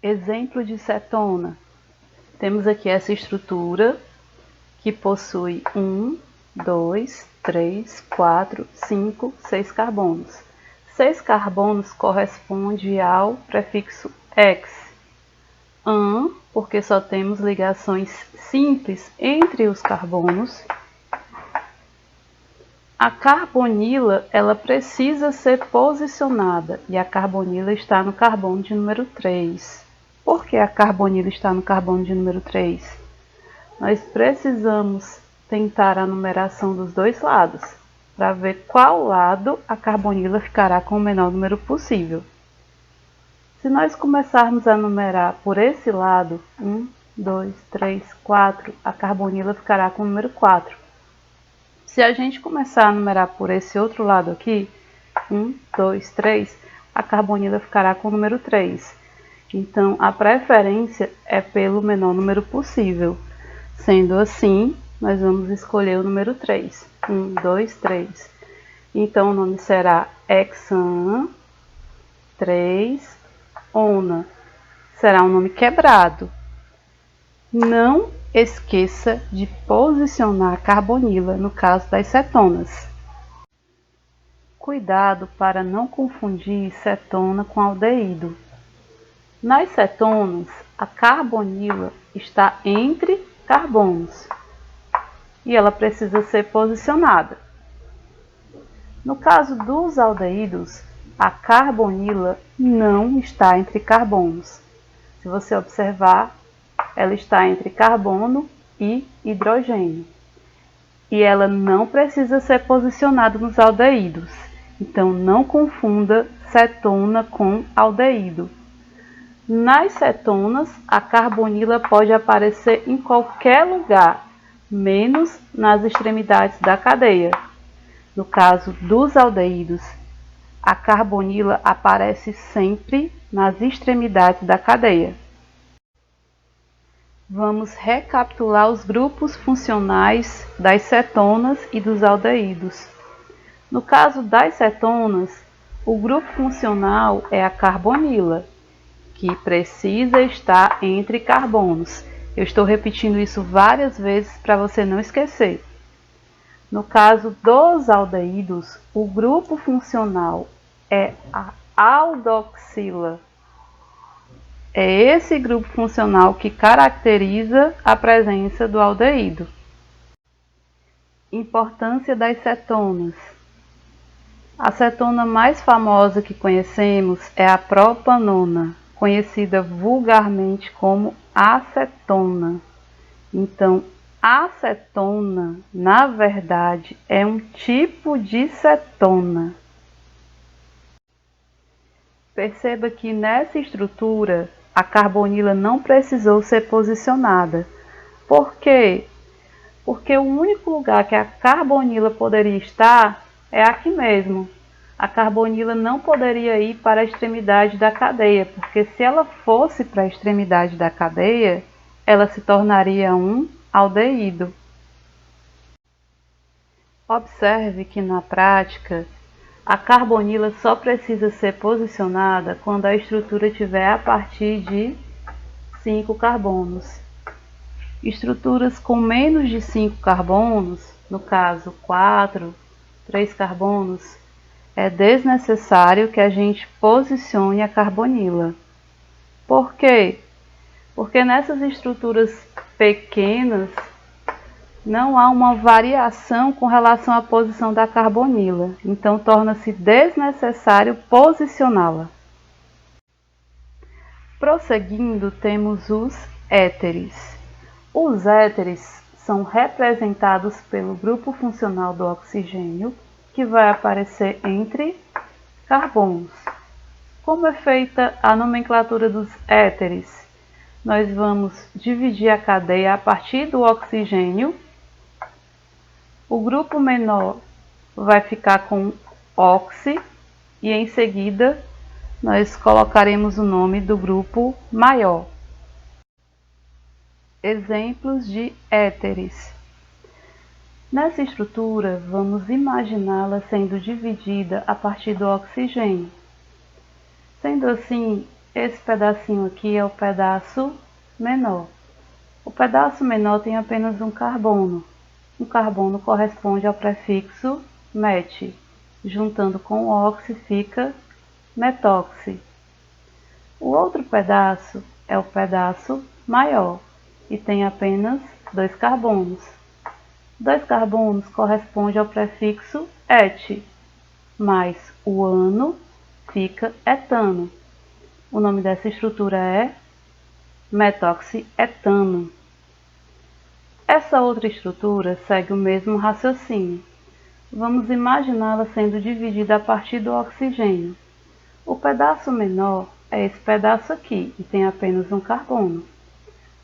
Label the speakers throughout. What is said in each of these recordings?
Speaker 1: Exemplo de cetona. Temos aqui essa estrutura que possui 1, 2, 3, 4, 5, 6 carbonos. 6 carbonos corresponde ao prefixo X. Porque só temos ligações simples entre os carbonos. A carbonila, ela precisa ser posicionada e a carbonila está no carbono de número 3. Por que a carbonila está no carbono de número 3? Nós precisamos tentar a numeração dos dois lados, para ver qual lado a carbonila ficará com o menor número possível. Se nós começarmos a numerar por esse lado, 1, 2, 3, 4, a carbonila ficará com o número 4. Se a gente começar a numerar por esse outro lado aqui, 1, 2, 3, a carbonila ficará com o número 3. Então, a preferência é pelo menor número possível. Sendo assim, nós vamos escolher o número 3. 1, 2, 3. Então, o nome será hexan 3-ona. Será um nome quebrado. Não esqueça de posicionar a carbonila no caso das cetonas. Cuidado para não confundir cetona com aldeído. Nas cetonas, a carbonila está entre carbonos e ela precisa ser posicionada. No caso dos aldeídos, a carbonila não está entre carbonos. Se você observar, ela está entre carbono e hidrogênio. E ela não precisa ser posicionada nos aldeídos. Então, não confunda cetona com aldeído. Nas cetonas, a carbonila pode aparecer em qualquer lugar, menos nas extremidades da cadeia. No caso dos aldeídos, a carbonila aparece sempre nas extremidades da cadeia. Vamos recapitular os grupos funcionais das cetonas e dos aldeídos. No caso das cetonas, o grupo funcional é a carbonila, que precisa estar entre carbonos. Eu estou repetindo isso várias vezes para você não esquecer. No caso dos aldeídos, o grupo funcional é a aldoxila. É esse grupo funcional que caracteriza a presença do aldeído. Importância das cetonas. A cetona mais famosa que conhecemos é a propanona, conhecida vulgarmente como acetona. Então, acetona, na verdade, é um tipo de cetona. Perceba que nessa estrutura, a carbonila não precisou ser posicionada. Por quê? Porque o único lugar que a carbonila poderia estar é aqui mesmo. A carbonila não poderia ir para a extremidade da cadeia, porque se ela fosse para a extremidade da cadeia, ela se tornaria um aldeído. Observe que na prática, a carbonila só precisa ser posicionada quando a estrutura tiver a partir de 5 carbonos. Estruturas com menos de 5 carbonos, no caso 4, 3 carbonos, é desnecessário que a gente posicione a carbonila. Por quê? Porque nessas estruturas pequenas não há uma variação com relação à posição da carbonila, então torna-se desnecessário posicioná-la. Prosseguindo, temos os éteres. Os éteres são representados pelo grupo funcional do oxigênio, que vai aparecer entre carbonos. Como é feita a nomenclatura dos éteres? Nós vamos dividir a cadeia a partir do oxigênio. O grupo menor vai ficar com oxi e em seguida nós colocaremos o nome do grupo maior. Exemplos de éteres. Nessa estrutura, vamos imaginá-la sendo dividida a partir do oxigênio. Sendo assim, Esse pedacinho aqui é o pedaço menor. O pedaço menor tem apenas um carbono. O carbono corresponde ao prefixo met. Juntando com o oxi fica metóxi. O outro pedaço é o pedaço maior e tem apenas 2 carbonos. 2 carbonos corresponde ao prefixo et, mais o ano fica etano. O nome dessa estrutura é metoxietano. Essa outra estrutura segue o mesmo raciocínio. Vamos imaginá-la sendo dividida a partir do oxigênio. O pedaço menor é esse pedaço aqui e tem apenas um carbono.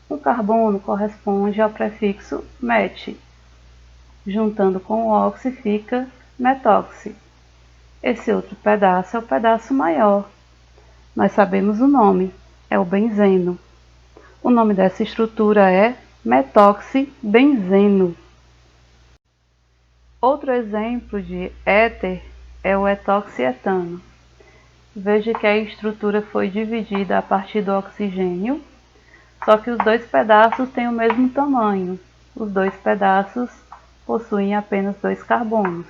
Speaker 1: Um carbono corresponde ao prefixo met. Juntando com o oxi fica metóxi. Esse outro pedaço é o pedaço maior. Nós sabemos o nome, é o benzeno. O nome dessa estrutura é metoxibenzeno. Outro exemplo de éter é o etoxietano. Veja que a estrutura foi dividida a partir do oxigênio, só que os 2 pedaços têm o mesmo tamanho. Os 2 pedaços possuem apenas 2 carbonos.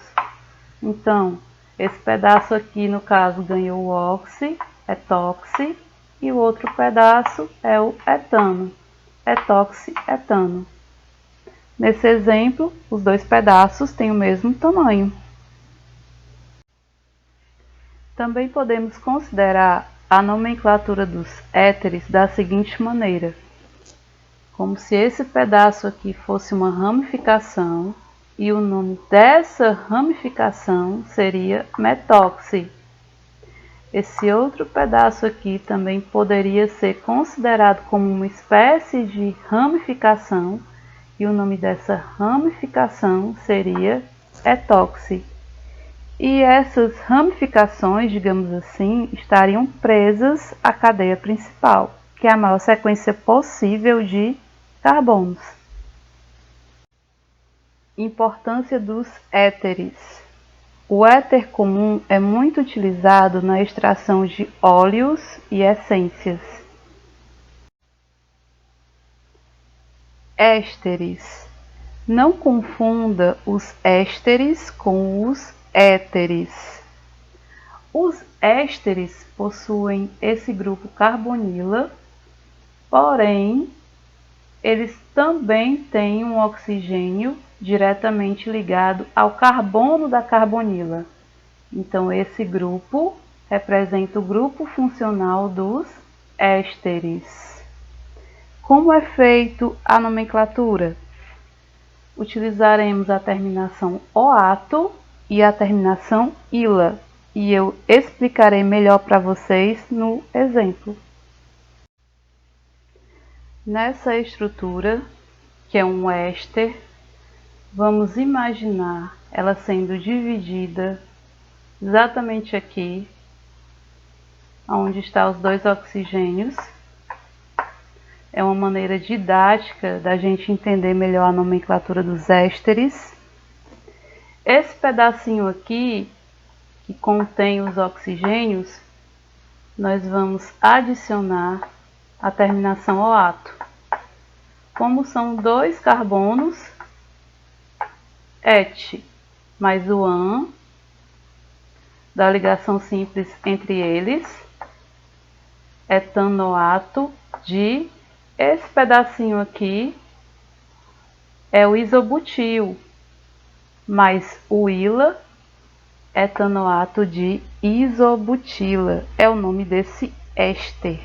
Speaker 1: Então, esse pedaço aqui, no caso, ganhou o oxi, etoxi, e o outro pedaço é o etano, etoxietano. Nesse exemplo, os 2 pedaços têm o mesmo tamanho. Também podemos considerar a nomenclatura dos éteres da seguinte maneira: como se esse pedaço aqui fosse uma ramificação e o nome dessa ramificação seria metóxi. Esse outro pedaço aqui também poderia ser considerado como uma espécie de ramificação e o nome dessa ramificação seria etóxi. E essas ramificações, digamos assim, estariam presas à cadeia principal, que é a maior sequência possível de carbonos. Importância dos éteres. O éter comum é muito utilizado na extração de óleos e essências. Ésteres. Não confunda os ésteres com os éteres. Os ésteres possuem esse grupo carbonila, porém, eles também têm um oxigênio diretamente ligado ao carbono da carbonila. Então, esse grupo representa o grupo funcional dos ésteres. Como é feito a nomenclatura? Utilizaremos a terminação oato e a terminação ila, e eu explicarei melhor para vocês no exemplo. Nessa estrutura, que é um éster, vamos imaginar ela sendo dividida exatamente aqui, onde estão os 2 oxigênios. É uma maneira didática da gente entender melhor a nomenclatura dos ésteres. Esse pedacinho aqui, que contém os oxigênios, nós vamos adicionar a terminação oato. Como são 2 carbonos, et mais o an, da ligação simples entre eles, etanoato de, esse pedacinho aqui é o isobutil, mais o ila, etanoato de isobutila, é o nome desse éster.